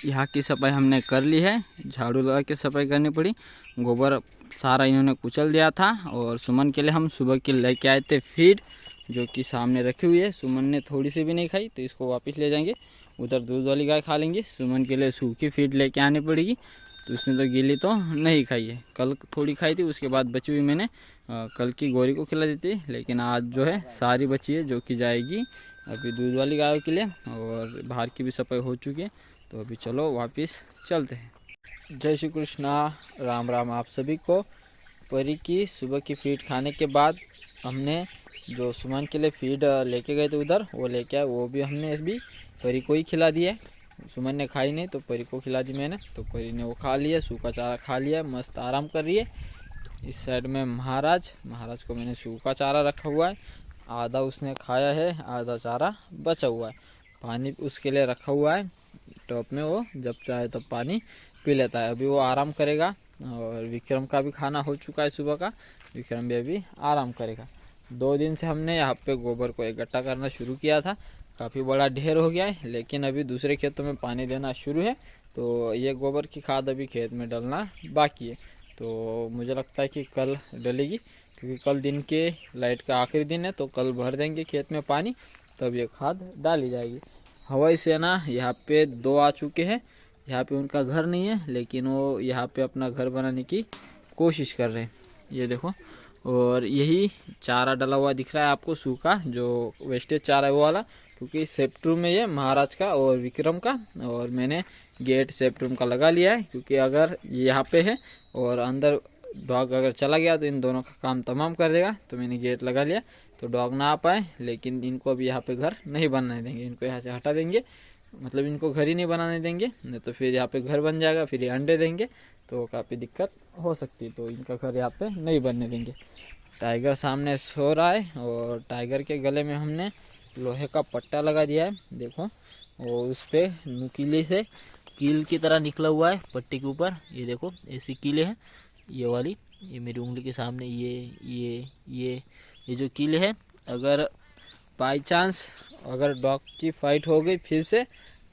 यहाँ की सफाई हमने कर ली है, झाड़ू लगा के सफाई करनी पड़ी। गोबर सारा इन्होंने कुचल दिया था। और सुमन के लिए हम सुबह के लेके आए थे फीड, जो कि सामने रखी हुई है। सुमन ने थोड़ी सी भी नहीं खाई तो इसको वापस ले जाएंगे, उधर दूध वाली गाय खा लेंगी। सुमन के लिए सूखी फीड लेके आनी पड़ेगी, तो उसने तो गीली तो नहीं खाई है। कल थोड़ी खाई थी, उसके बाद बची हुई मैंने कल की गोरी को खिला दी थी, लेकिन आज जो है सारी बची है, जो कि जाएगी अभी दूध वाली गायों के लिए। और बाहर की भी सफाई हो चुकी है, तो अभी चलो वापस चलते हैं। जय श्री कृष्णा, राम राम आप सभी को। परी की सुबह की फीड खाने के बाद हमने जो सुमन के लिए फीड लेके गए थे उधर, वो लेके आए। वो भी हमने अभी परी को ही खिला दिया है। सुमन ने खाई नहीं तो परी को खिला दी मैंने, तो परी ने वो खा लिया, सूखा चारा खा लिया, मस्त आराम कर रही है। इस साइड में महाराज को मैंने सूखा चारा रखा हुआ है, आधा उसने खाया है, आधा चारा बचा हुआ है। पानी उसके लिए रखा हुआ है टॉप में, वो जब चाहे तब पानी पी लेता है। अभी वो आराम करेगा। और विक्रम का भी खाना हो चुका है सुबह का, विक्रम भी अभी आराम करेगा। 2 दिन से हमने यहाँ पे गोबर को इकट्ठा करना शुरू किया था, काफ़ी बड़ा ढेर हो गया है, लेकिन अभी दूसरे खेतों में पानी देना शुरू है, तो ये गोबर की खाद अभी खेत में डलना बाकी है। तो मुझे लगता है कि कल डलेगी, क्योंकि कल दिन के लाइट का आखिरी दिन है, तो कल भर देंगे खेत में पानी, तब ये खाद डाली जाएगी। हवाई सेना यहाँ पे 2 आ चुके हैं। यहाँ पे उनका घर नहीं है, लेकिन वो यहाँ पे अपना घर बनाने की कोशिश कर रहे हैं, ये देखो। और यही चारा डला हुआ दिख रहा है आपको, सूखा जो वेस्टेज चारा है वो वाला, क्योंकि सेप्टरूम में ये महाराज का और विक्रम का। और मैंने गेट सेप्टरूम का लगा लिया है, क्योंकि अगर यहाँ पे है और अंदर डॉग अगर चला गया तो इन दोनों का काम तमाम कर देगा, तो मैंने गेट लगा लिया तो डॉग ना आ पाए। लेकिन इनको अभी यहाँ पे घर नहीं बनने देंगे, इनको यहाँ से हटा देंगे, मतलब इनको घर ही नहीं बनाने देंगे, नहीं तो फिर यहाँ पे घर बन जाएगा, फिर ये अंडे देंगे तो काफ़ी दिक्कत हो सकती है, तो इनका घर यहाँ पे नहीं बनने देंगे। टाइगर सामने सो रहा है, और टाइगर के गले में हमने लोहे का पट्टा लगा दिया है, देखो। और उस पर नुकीले से कील की तरह निकला हुआ है पट्टी के ऊपर, ये देखो ऐसी कीले हैं, ये वाली, ये मेरी उंगली के सामने ये जो कीले है। अगर बाई चांस अगर डॉग की फाइट हो गई फिर से,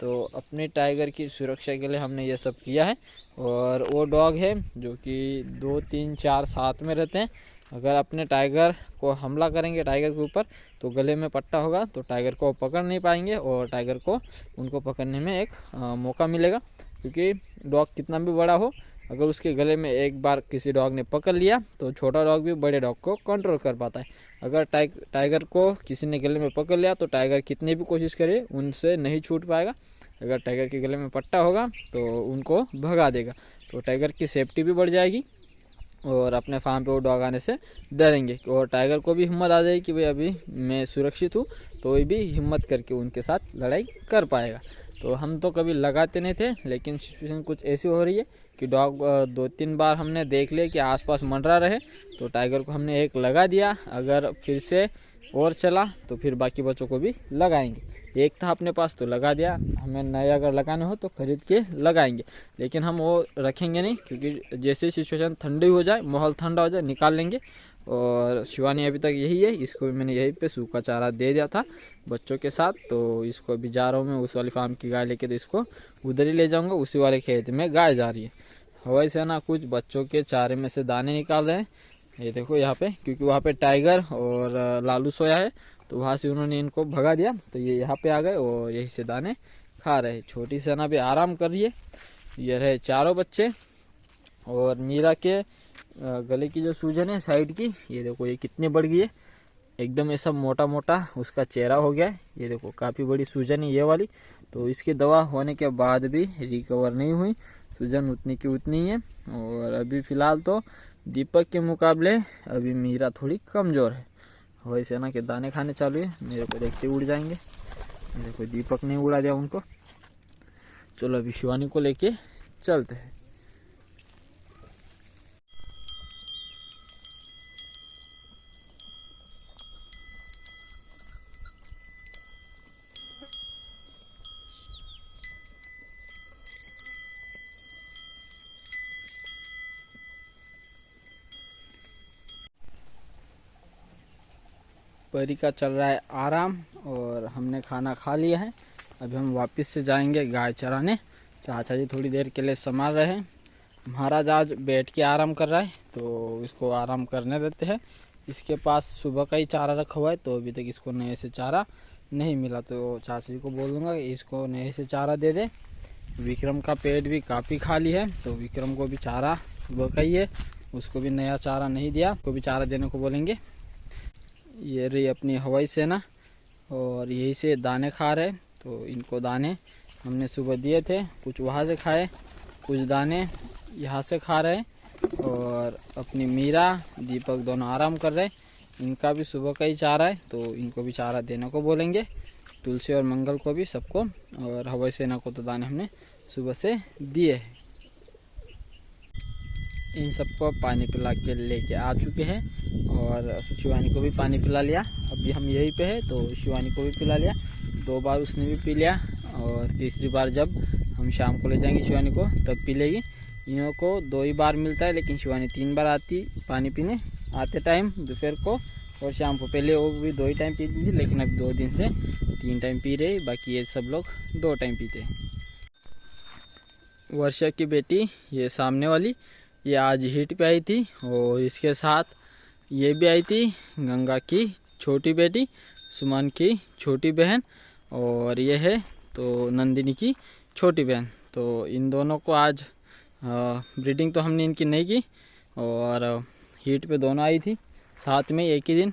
तो अपने टाइगर की सुरक्षा के लिए हमने ये सब किया है। और वो डॉग है जो कि 2, 3, 4 साथ में रहते हैं। अगर अपने टाइगर को हमला करेंगे टाइगर के ऊपर, तो गले में पट्टा होगा, तो टाइगर को पकड़ नहीं पाएंगे, और टाइगर को उनको पकड़ने में एक मौका मिलेगा। क्योंकि डॉग कितना भी बड़ा हो, अगर उसके गले में एक बार किसी डॉग ने पकड़ लिया, तो छोटा डॉग भी बड़े डॉग को कंट्रोल कर पाता है। अगर टाइगर को किसी ने गले में पकड़ लिया, तो टाइगर कितनी भी कोशिश करे उनसे नहीं छूट पाएगा। अगर टाइगर के गले में पट्टा होगा तो उनको भगा देगा, तो टाइगर की सेफ्टी भी बढ़ जाएगी, और अपने फार्म पे वो डॉग आने से डरेंगे। और टाइगर को भी हिम्मत आ जाएगी कि भाई अभी मैं सुरक्षित हूँ, तो ये भी हिम्मत करके उनके साथ लड़ाई कर पाएगा। तो हम तो कभी लगाते नहीं थे, लेकिन सिचुएशन कुछ ऐसी हो रही है कि डॉग 2-3 बार हमने देख लिया कि आसपास मंडरा रहे, तो टाइगर को हमने एक लगा दिया। अगर फिर से और चला तो फिर बाकी बच्चों को भी लगाएंगे। एक था अपने पास तो लगा दिया, हमें नए अगर लगाने हो तो खरीद के लगाएंगे, लेकिन हम वो रखेंगे नहीं, क्योंकि जैसे सिचुएशन ठंडी हो जाए, माहौल ठंडा हो जाए, निकाल लेंगे। और शिवानी अभी तक यही है, इसको भी मैंने यहीं पे सूखा चारा दे दिया था बच्चों के साथ, तो इसको अभी जा रहा हूँ मैं उस वाली फार्म की गाय लेके, तो इसको उधर ही ले जाऊँगा, उसी वाले खेत में गाय जा रही है। हवाई सेना कुछ बच्चों के चारे में से दाने निकाल रहे हैं, ये देखो यहाँ पे, क्योंकि वहाँ पे टाइगर और लालू सोया है, तो वहाँ से उन्होंने इनको भगा दिया, तो ये यहाँ पे आ गए और यही से दाने खा रहे हैं। छोटी सेना भी आराम कर रही है। ये रहे चारों बच्चे। और मीरा के गले की जो सूजन है साइड की, ये देखो ये कितनी बढ़ गई है, एकदम ऐसा मोटा मोटा उसका चेहरा हो गया है, ये देखो काफ़ी बड़ी सूजन है ये वाली। तो इसकी दवा होने के बाद भी रिकवर नहीं हुई, सूजन उतनी की उतनी है। और अभी फ़िलहाल तो दीपक के मुकाबले अभी मीरा थोड़ी कमज़ोर है। हवाई सेना के दाने खाने चालू है, मेरे को देखते उड़ जाएंगे। मेरे को दीपक ने उड़ा दिया उनको। चलो अभी शिवानी को लेके चलते हैं। परी का चल रहा है आराम, और हमने खाना खा लिया है। अभी हम वापस से जाएंगे गाय चराने, चाचा जी थोड़ी देर के लिए संभाल रहे हैं। महाराज आज बैठ के आराम कर रहा है, तो इसको आराम करने देते हैं। इसके पास सुबह का ही चारा रखा हुआ है, तो अभी तक इसको नए से चारा नहीं मिला, तो चाचा जी को बोल दूंगा कि इसको नए से चारा दे दे। विक्रम का पेट भी काफ़ी खाली है, तो विक्रम को भी चारा सुबह का ही है, उसको भी नया चारा नहीं दिया, उसको भी चारा देने को बोलेंगे। ये रही अपनी हवाई सेना और यही से दाने खा रहे, तो इनको दाने हमने सुबह दिए थे, कुछ वहाँ से खाए, कुछ दाने यहाँ से खा रहे। और अपनी मीरा दीपक दोनों आराम कर रहे, इनका भी सुबह का ही चारा है, तो इनको भी चारा देने को बोलेंगे। तुलसी और मंगल को भी, सबको। और हवाई सेना को तो दाने हमने सुबह से दिए हैं। इन सबको पानी पिला के लेके आ चुके हैं और शिवानी को भी पानी पिला लिया। अभी हम यहीं पे है, तो शिवानी को भी पिला लिया, 2 बार उसने भी पी लिया और तीसरी बार जब हम शाम को ले जाएंगे शिवानी को तब पी लेगी। इन्हों को 2 ही बार मिलता है, लेकिन शिवानी 3 बार आती पानी पीने, आते टाइम दोपहर को और शाम को। पहले वो भी 2 ही टाइम पीती थी, लेकिन अब 2 दिन से 3 टाइम पी रही, बाकी ये सब लोग 2 टाइम पीते हैं। वर्षा की बेटी ये सामने वाली, ये आज हीट पे आई थी और इसके साथ ये भी आई थी, गंगा की छोटी बेटी, सुमन की छोटी बहन, और ये है तो नंदिनी की छोटी बहन। तो इन दोनों को आज ब्रीडिंग तो हमने इनकी नहीं की और हीट पे दोनों आई थी साथ में एक ही दिन।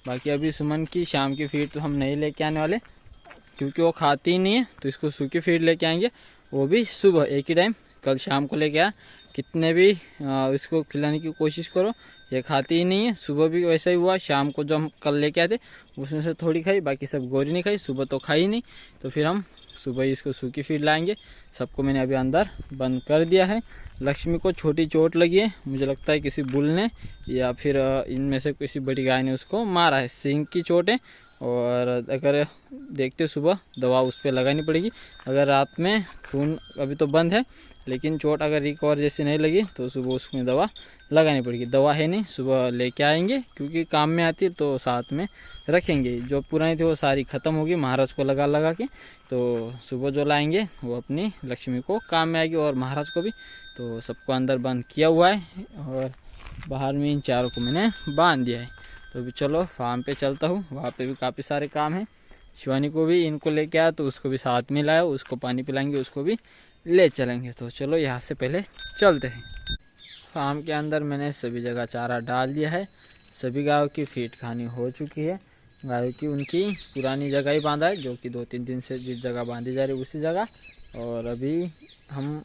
बाकी अभी सुमन की शाम की फीड तो हम नहीं लेके आने वाले, क्योंकि वो खाती ही नहीं है, तो इसको सूखी फीड लेके आएंगे, वो भी सुबह एक ही टाइम। कल शाम को लेके आया, कितने भी इसको खिलाने की कोशिश करो ये खाती ही नहीं है। सुबह भी वैसा ही हुआ, शाम को जो हम कल लेके आए थे उसमें से थोड़ी खाई, बाकी सब गोरी नहीं खाई, सुबह तो खाई नहीं। तो फिर हम सुबह इसको सूखी फीड लाएंगे। सबको मैंने अभी अंदर बंद कर दिया है। लक्ष्मी को छोटी चोट लगी है, मुझे लगता है किसी बुल ने या फिर इनमें से किसी बड़ी गाय ने उसको मारा है, सींग की चोट है। और अगर देखते सुबह दवा उस पर लगानी पड़ेगी। अगर रात में खून अभी तो बंद है, लेकिन चोट अगर रिकवर जैसी नहीं लगी तो सुबह उसमें दवा लगानी पड़ेगी। दवा है नहीं, सुबह लेके आएंगे, क्योंकि काम में आती है तो साथ में रखेंगे। जो पुरानी थी वो सारी ख़त्म होगी महाराज को लगा के, तो सुबह जो लाएंगे वो अपनी लक्ष्मी को काम में आएगी और महाराज को भी। तो सबको अंदर बंद किया हुआ है और बाहर में इन चारों को मैंने बांध दिया है। तो अभी चलो फार्म पे चलता हूँ, वहाँ पे भी काफ़ी सारे काम हैं। शिवानी को भी इनको लेके आया, तो उसको भी साथ में लाया, उसको पानी पिलाएंगे, उसको भी ले चलेंगे। तो चलो यहाँ से पहले चलते हैं। फार्म के अंदर मैंने सभी जगह चारा डाल दिया है, सभी गायों की फीड खानी हो चुकी है। गायों की उनकी पुरानी जगह ही बांधा है, जो कि 2-3 दिन से जिस जगह बांधी जा रही है उसी जगह। और अभी हम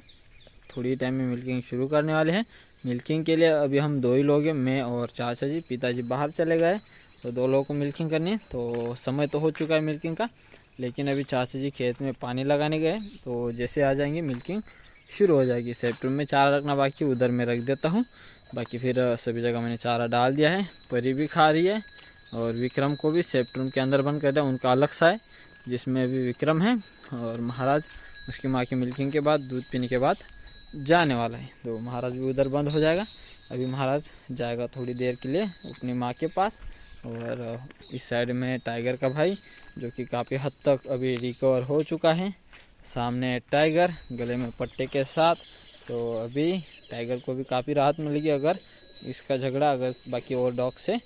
थोड़ी टाइम में मिल्किंग शुरू करने वाले हैं। मिल्किंग के लिए अभी हम 2 ही लोग हैं, मैं और चाचा जी। पिताजी बाहर चले गए, तो 2 लोगों को मिल्किंग करनी है। तो समय तो हो चुका है मिल्किंग का, लेकिन अभी चाचा जी खेत में पानी लगाने गए, तो जैसे आ जाएंगे मिल्किंग शुरू हो जाएगी। सेप्टम में चारा रखना बाकी, उधर मैं रख देता हूँ। बाकी फिर सभी जगह मैंने चारा डाल दिया है। परी भी खा रही है और विक्रम को भी सेप्टम के अंदर बंद कर दिया, उनका अलग सा है जिसमें अभी विक्रम है। और महाराज उसकी माँ की मिल्किंग के बाद, दूध पीने के बाद जाने वाला है, तो महाराज भी उधर बंद हो जाएगा। अभी महाराज जाएगा थोड़ी देर के लिए अपनी माँ के पास। और इस साइड में टाइगर का भाई, जो कि काफ़ी हद तक अभी रिकवर हो चुका है। सामने टाइगर गले में पट्टे के साथ, तो अभी टाइगर को भी काफ़ी राहत मिलेगी अगर इसका झगड़ा अगर बाकी और डॉग से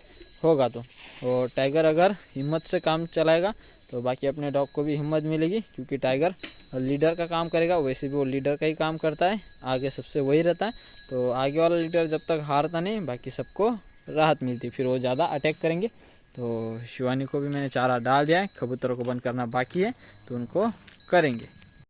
होगा तो। और टाइगर अगर हिम्मत से काम चलाएगा तो बाकी अपने डॉग को भी हिम्मत मिलेगी, क्योंकि टाइगर लीडर का काम करेगा। वैसे भी वो लीडर का ही काम करता है, आगे सबसे वही रहता है। तो आगे वाला लीडर जब तक हारता नहीं, बाकी सबको राहत मिलती, फिर वो ज़्यादा अटैक करेंगे। तो शिवानी को भी मैंने चारा डाल दिया है, कबूतरों को बंद करना बाकी है, तो उनको करेंगे।